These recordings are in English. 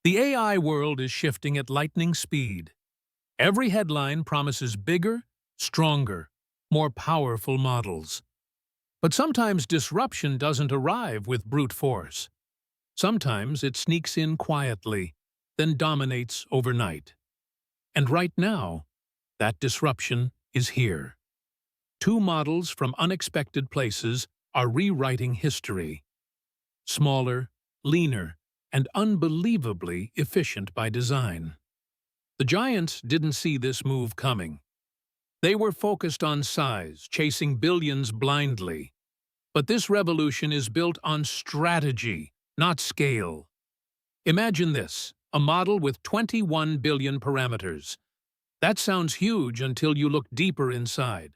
The AI world is shifting at lightning speed. Every headline promises bigger, stronger, more powerful models. But sometimes disruption doesn't arrive with brute force. Sometimes it sneaks in quietly, then dominates overnight. And right now, that disruption is here. Two models from unexpected places are rewriting history. Smaller, leaner, and unbelievably efficient by design. The giants didn't see this move coming. They were focused on size, chasing billions blindly. But this revolution is built on strategy, not scale. Imagine this, a model with 21 billion parameters. That sounds huge until you look deeper inside.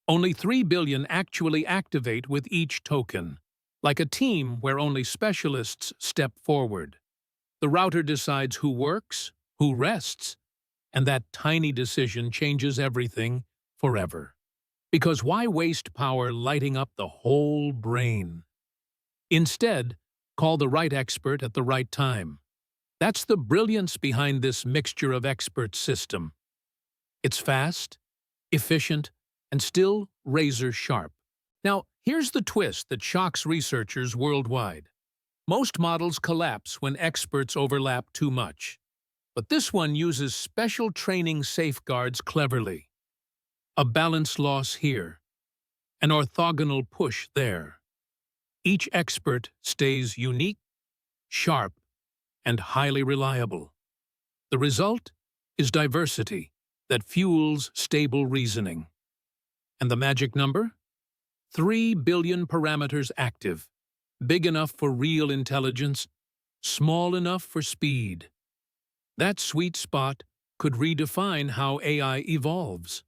Only 3 billion actually activate with each token, like a team where only specialists step forward. The router decides who works, who rests, and that tiny decision changes everything forever. Because why waste power lighting up the whole brain? Instead, call the right expert at the right time. That's the brilliance behind this mixture of experts system. It's fast, efficient, and still razor-sharp. Now, here's the twist that shocks researchers worldwide. Most models collapse when experts overlap too much. But this one uses special training safeguards cleverly. A balance loss here, an orthogonal push there. Each expert stays unique, sharp, and highly reliable. The result is diversity that fuels stable reasoning. And the magic number? 3 billion parameters active, big enough for real intelligence, small enough for speed. That sweet spot could redefine how AI evolves.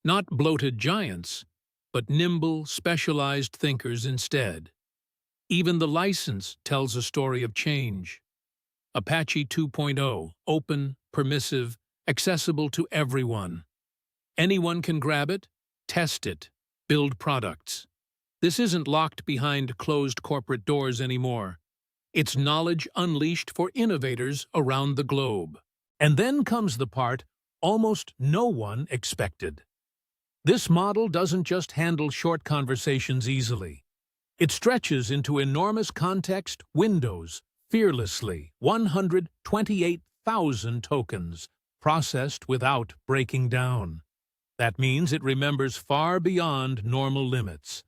Not bloated giants, but nimble, specialized thinkers instead. Even the license tells a story of change. Apache 2.0, open, permissive, accessible to everyone. Anyone can grab it, test it, build products. This isn't locked behind closed corporate doors anymore. It's knowledge unleashed for innovators around the globe. And then comes the part almost no one expected. This model doesn't just handle short conversations easily. It stretches into enormous context windows fearlessly, 128,000 tokens, processed without breaking down. That means it remembers far beyond normal limits.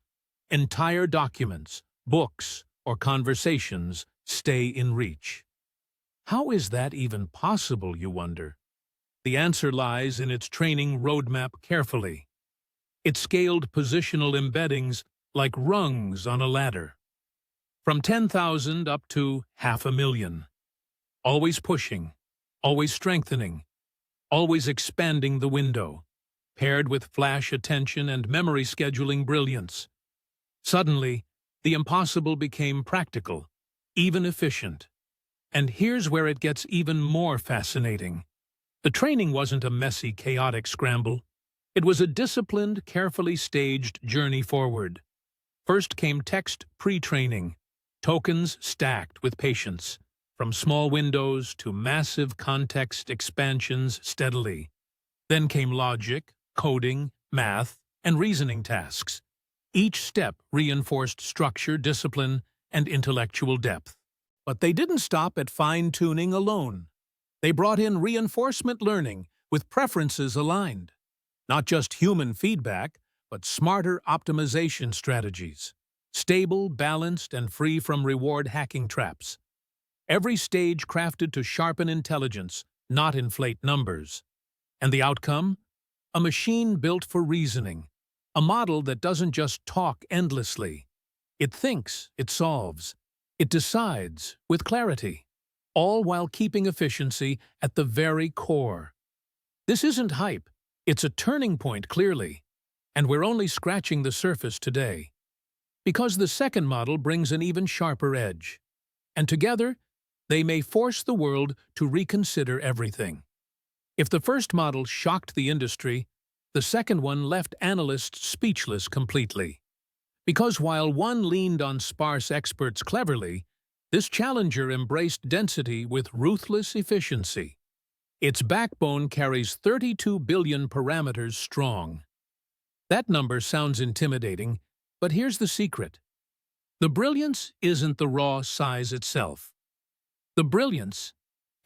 Entire documents, books, or conversations stay in reach. How is that even possible, you wonder? The answer lies in its training roadmap carefully. It scaled positional embeddings like rungs on a ladder, from 10,000 up to 500,000. Always pushing, always strengthening, always expanding the window, paired with flash attention and memory scheduling brilliance. Suddenly, the impossible became practical, even efficient. And here's where it gets even more fascinating. The training wasn't a messy, chaotic scramble. It was a disciplined, carefully staged journey forward. First came text pre-training, tokens stacked with patience, from small windows to massive context expansions steadily. Then came logic, coding, math, and reasoning tasks. Each step reinforced structure, discipline, and intellectual depth. But they didn't stop at fine-tuning alone. They brought in reinforcement learning with preferences aligned. Not just human feedback, but smarter optimization strategies. Stable, balanced, and free from reward hacking traps. Every stage crafted to sharpen intelligence, not inflate numbers. And the outcome? A machine built for reasoning. A model that doesn't just talk endlessly. It thinks, it solves, it decides with clarity, all while keeping efficiency at the very core. This isn't hype. It's a turning point, clearly, and we're only scratching the surface today. Because the second model brings an even sharper edge. And together, they may force the world to reconsider everything. If the first model shocked the industry, the second one left analysts speechless completely. Because while one leaned on sparse experts cleverly, This challenger embraced density with ruthless efficiency. Its backbone carries 32 billion parameters strong. That number sounds intimidating, but here's the secret. The brilliance isn't the raw size itself. The brilliance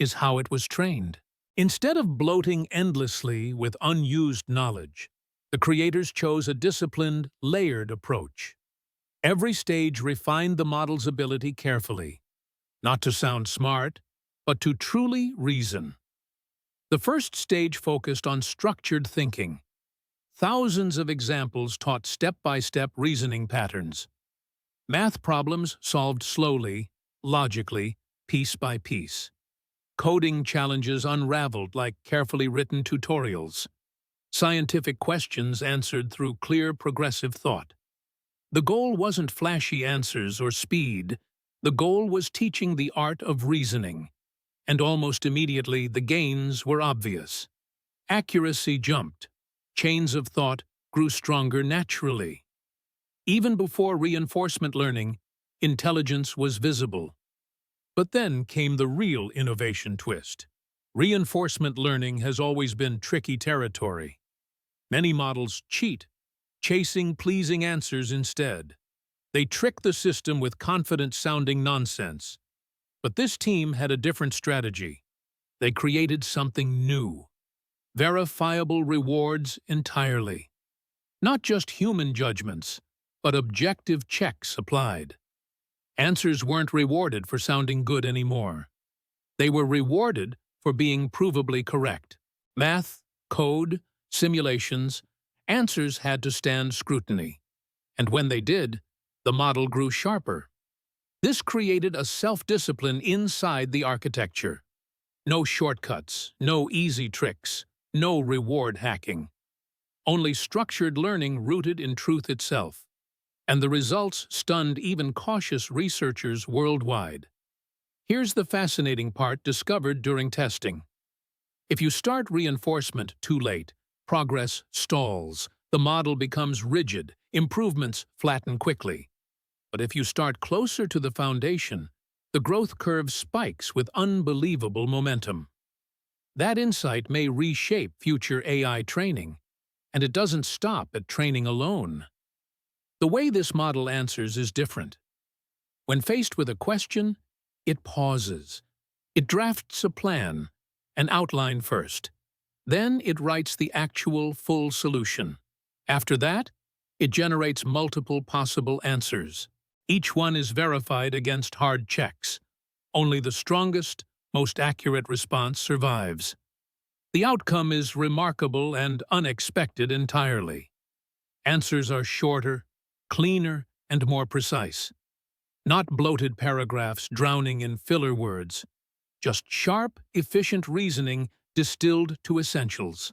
is how it was trained. Instead of bloating endlessly with unused knowledge, the creators chose a disciplined, layered approach. Every stage refined the model's ability carefully, not to sound smart, but to truly reason. The first stage focused on structured thinking. Thousands of examples taught step-by-step reasoning patterns. Math problems solved slowly, logically, piece by piece. Coding challenges unraveled like carefully written tutorials. Scientific questions answered through clear, progressive thought. The goal wasn't flashy answers or speed. The goal was teaching the art of reasoning. And almost immediately, the gains were obvious. Accuracy jumped. Chains of thought grew stronger naturally. Even before reinforcement learning, intelligence was visible. But then came the real innovation twist. Reinforcement learning has always been tricky territory. Many models cheat, chasing pleasing answers instead. They trick the system with confident-sounding nonsense. But this team had a different strategy. They created something new. Verifiable rewards entirely. Not just human judgments, but objective checks applied. Answers weren't rewarded for sounding good anymore. They were rewarded for being provably correct. Math, code, simulations, answers had to stand scrutiny. And when they did, the model grew sharper. This created a self-discipline inside the architecture. No shortcuts, no easy tricks, no reward hacking. Only structured learning rooted in truth itself. And the results stunned even cautious researchers worldwide. Here's the fascinating part discovered during testing. If you start reinforcement too late, progress stalls, the model becomes rigid, improvements flatten quickly. But if you start closer to the foundation, the growth curve spikes with unbelievable momentum. That insight may reshape future AI training, and it doesn't stop at training alone. The way this model answers is different. When faced with a question, it pauses. It drafts a plan, an outline first. Then it writes the actual full solution. After that, it generates multiple possible answers. Each one is verified against hard checks. Only the strongest, most accurate response survives. The outcome is remarkable and unexpected entirely. Answers are shorter, cleaner, and more precise. Not bloated paragraphs drowning in filler words. Just sharp, efficient reasoning distilled to essentials.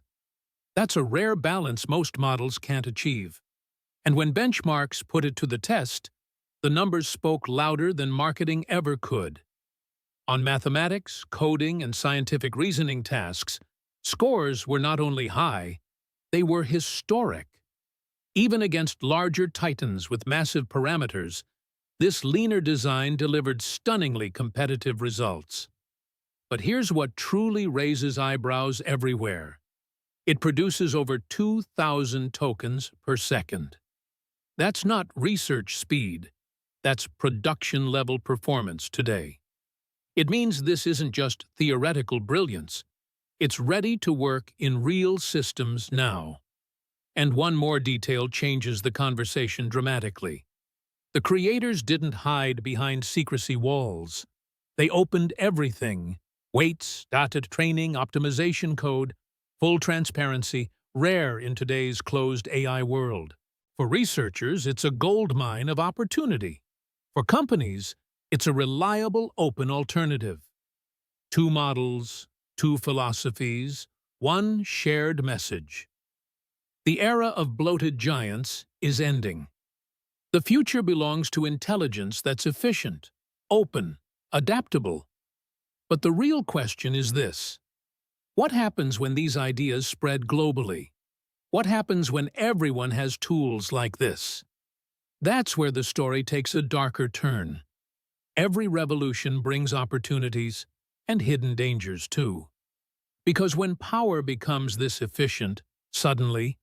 That's a rare balance most models can't achieve. And when benchmarks put it to the test, the numbers spoke louder than marketing ever could. On mathematics, coding, and scientific reasoning tasks, scores were not only high, they were historic. Even against larger titans with massive parameters, this leaner design delivered stunningly competitive results. But here's what truly raises eyebrows everywhere. It produces over 2,000 tokens per second. That's not research speed. That's production-level performance today. It means this isn't just theoretical brilliance. It's ready to work in real systems now. And one more detail changes the conversation dramatically. The creators didn't hide behind secrecy walls. They opened everything. Weights, data training, optimization code, full transparency, rare in today's closed AI world. For researchers, it's a goldmine of opportunity. For companies, it's a reliable open alternative. Two models, two philosophies, one shared message. The era of bloated giants is ending. The future belongs to intelligence that's efficient, open, adaptable. But the real question is this. What happens when these ideas spread globally? What happens when everyone has tools like this? That's where the story takes a darker turn. Every revolution brings opportunities and hidden dangers too. Because when power becomes this efficient, suddenly,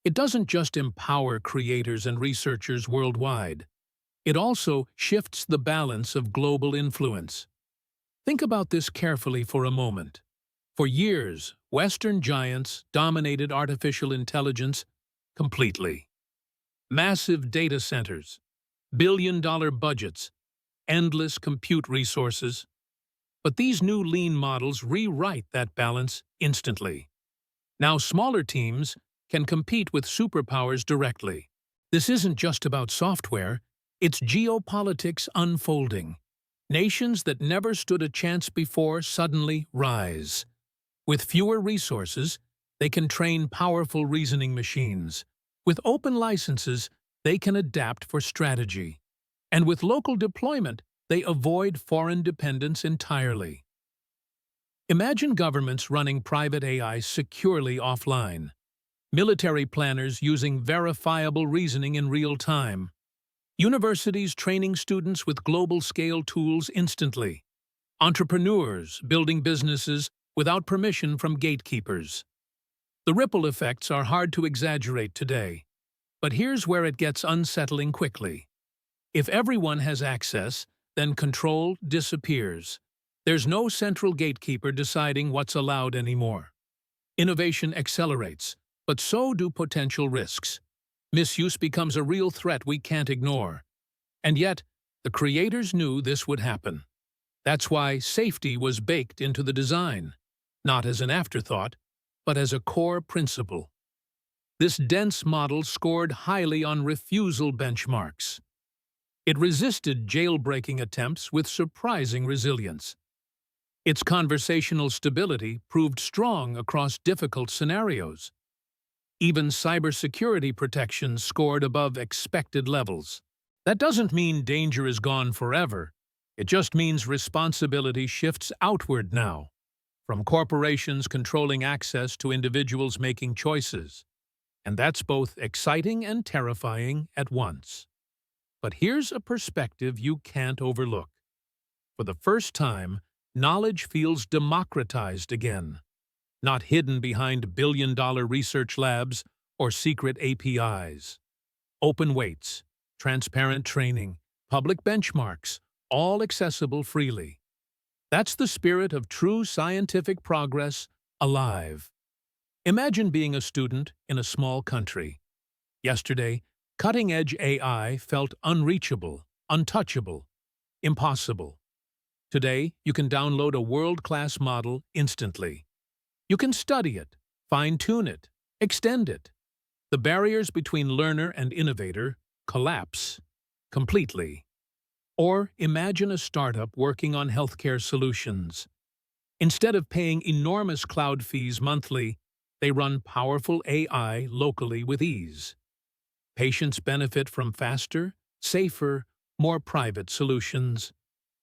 it doesn't just empower creators and researchers worldwide. It also shifts the balance of global influence. Think about this carefully for a moment. For years, Western giants dominated artificial intelligence completely. Massive data centers, billion-dollar budgets, endless compute resources. But these new lean models rewrite that balance instantly. Now smaller teams can compete with superpowers directly. This isn't just about software, it's geopolitics unfolding. Nations that never stood a chance before suddenly rise. With fewer resources, they can train powerful reasoning machines. With open licenses, they can adapt for strategy. And with local deployment, they avoid foreign dependence entirely. Imagine governments running private AI securely offline. Military planners using verifiable reasoning in real time. Universities training students with global-scale tools instantly. Entrepreneurs building businesses without permission from gatekeepers. The ripple effects are hard to exaggerate today, but here's where it gets unsettling quickly. If everyone has access, then control disappears. There's no central gatekeeper deciding what's allowed anymore. Innovation accelerates, but so do potential risks. Misuse becomes a real threat we can't ignore. And yet, the creators knew this would happen. That's why safety was baked into the design, not as an afterthought, but as a core principle. This dense model scored highly on refusal benchmarks. It resisted jailbreaking attempts with surprising resilience. Its conversational stability proved strong across difficult scenarios. Even cybersecurity protections scored above expected levels. That doesn't mean danger is gone forever. It just means responsibility shifts outward now, from corporations controlling access to individuals making choices. And that's both exciting and terrifying at once. But here's a perspective you can't overlook. For the first time, knowledge feels democratized again, not hidden behind billion-dollar research labs or secret APIs. Open weights, transparent training, public benchmarks, all accessible freely. That's the spirit of true scientific progress alive. Imagine being a student in a small country. Yesterday, cutting-edge AI felt unreachable, untouchable, impossible. Today, you can download a world-class model instantly. You can study it, fine-tune it, extend it. The barriers between learner and innovator collapse completely. Or imagine a startup working on healthcare solutions. Instead of paying enormous cloud fees monthly, they run powerful AI locally with ease. Patients benefit from faster, safer, more private solutions.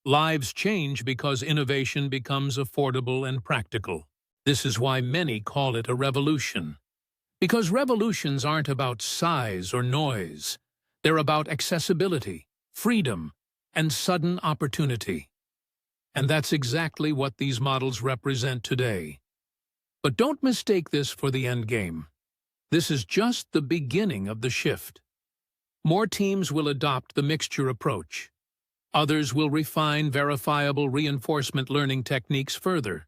Lives change because innovation becomes affordable and practical. This is why many call it a revolution. Because revolutions aren't about size or noise. They're about accessibility, freedom, and sudden opportunity. And that's exactly what these models represent today. But don't mistake this for the end game. This is just the beginning of the shift. More teams will adopt the mixture approach. Others will refine verifiable reinforcement learning techniques further.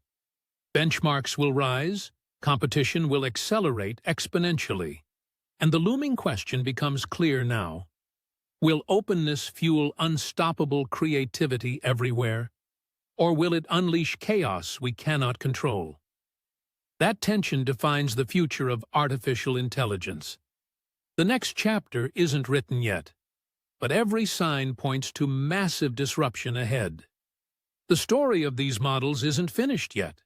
Benchmarks will rise, competition will accelerate exponentially. And the looming question becomes clear now. Will openness fuel unstoppable creativity everywhere? Or will it unleash chaos we cannot control? That tension defines the future of artificial intelligence. The next chapter isn't written yet, but every sign points to massive disruption ahead. The story of these models isn't finished yet.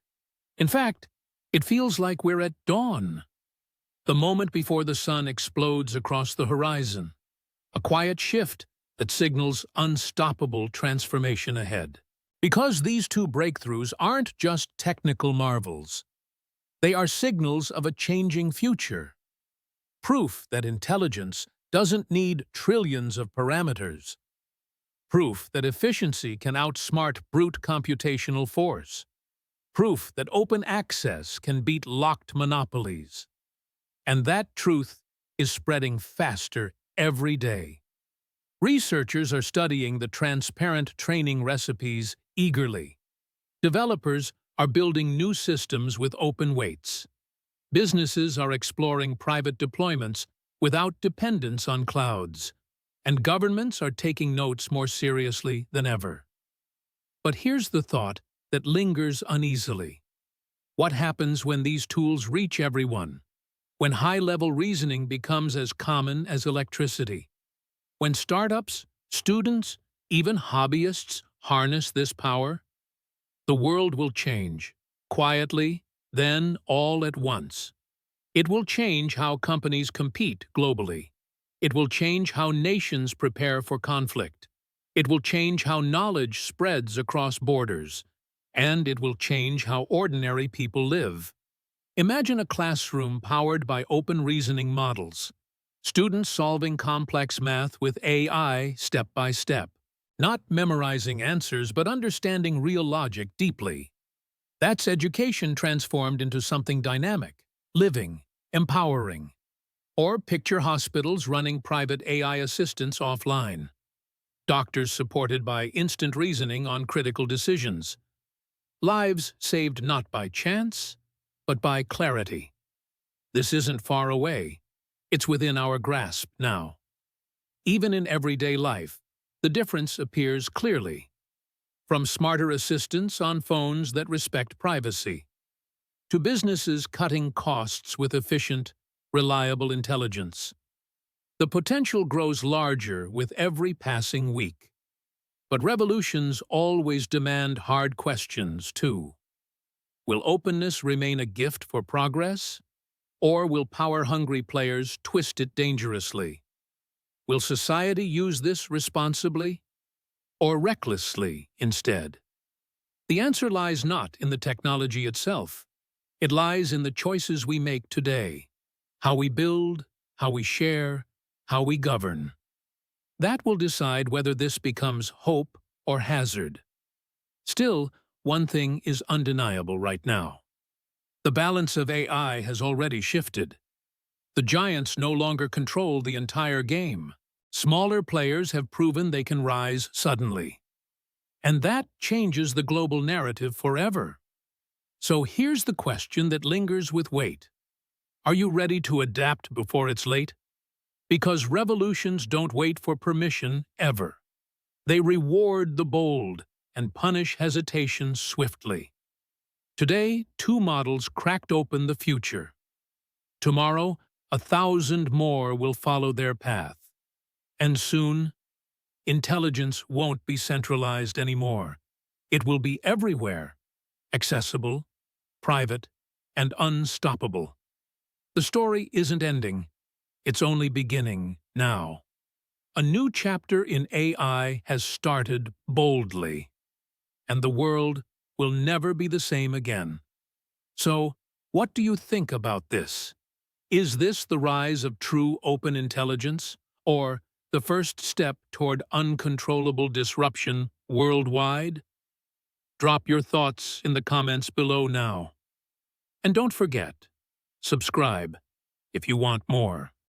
In fact, it feels like we're at dawn, the moment before the sun explodes across the horizon, a quiet shift that signals unstoppable transformation ahead. Because these two breakthroughs aren't just technical marvels. They are signals of a changing future. Proof that intelligence doesn't need trillions of parameters. Proof that efficiency can outsmart brute computational force. Proof that open access can beat locked monopolies. And that truth is spreading faster every day. Researchers are studying the transparent training recipes eagerly. Developers are building new systems with open weights. Businesses are exploring private deployments without dependence on clouds. And governments are taking notes more seriously than ever. But here's the thought that lingers uneasily. What happens when these tools reach everyone? When high-level reasoning becomes as common as electricity? When startups, students, even hobbyists harness this power? The world will change, quietly, then all at once. It will change how companies compete globally. It will change how nations prepare for conflict. It will change how knowledge spreads across borders. And it will change how ordinary people live. Imagine a classroom powered by open reasoning models. Students solving complex math with AI step by step. Not memorizing answers, but understanding real logic deeply. That's education transformed into something dynamic, living, empowering. Or picture hospitals running private AI assistants offline. Doctors supported by instant reasoning on critical decisions. Lives saved not by chance, but by clarity. This isn't far away. It's within our grasp now. Even in everyday life, the difference appears clearly. From smarter assistants on phones that respect privacy, to businesses cutting costs with efficient, reliable intelligence. The potential grows larger with every passing week. But revolutions always demand hard questions, too. Will openness remain a gift for progress? Or will power-hungry players twist it dangerously? Will society use this responsibly? Or recklessly instead? The answer lies not in the technology itself. It lies in the choices we make today. How we build, how we share, how we govern. That will decide whether this becomes hope or hazard. Still, one thing is undeniable right now. The balance of AI has already shifted. The giants no longer control the entire game. Smaller players have proven they can rise suddenly. And that changes the global narrative forever. So here's the question that lingers with weight. Are you ready to adapt before it's late? Because revolutions don't wait for permission ever. They reward the bold and punish hesitation swiftly. Today, 2 models cracked open the future. Tomorrow, 1,000 more will follow their path. And soon, intelligence won't be centralized anymore. It will be everywhere, accessible, private, and unstoppable. The story isn't ending. It's only beginning now. A new chapter in AI has started boldly, and the world will never be the same again. So, what do you think about this? Is this the rise of true open intelligence, or the first step toward uncontrollable disruption worldwide? Drop your thoughts in the comments below now. And don't forget, subscribe if you want more.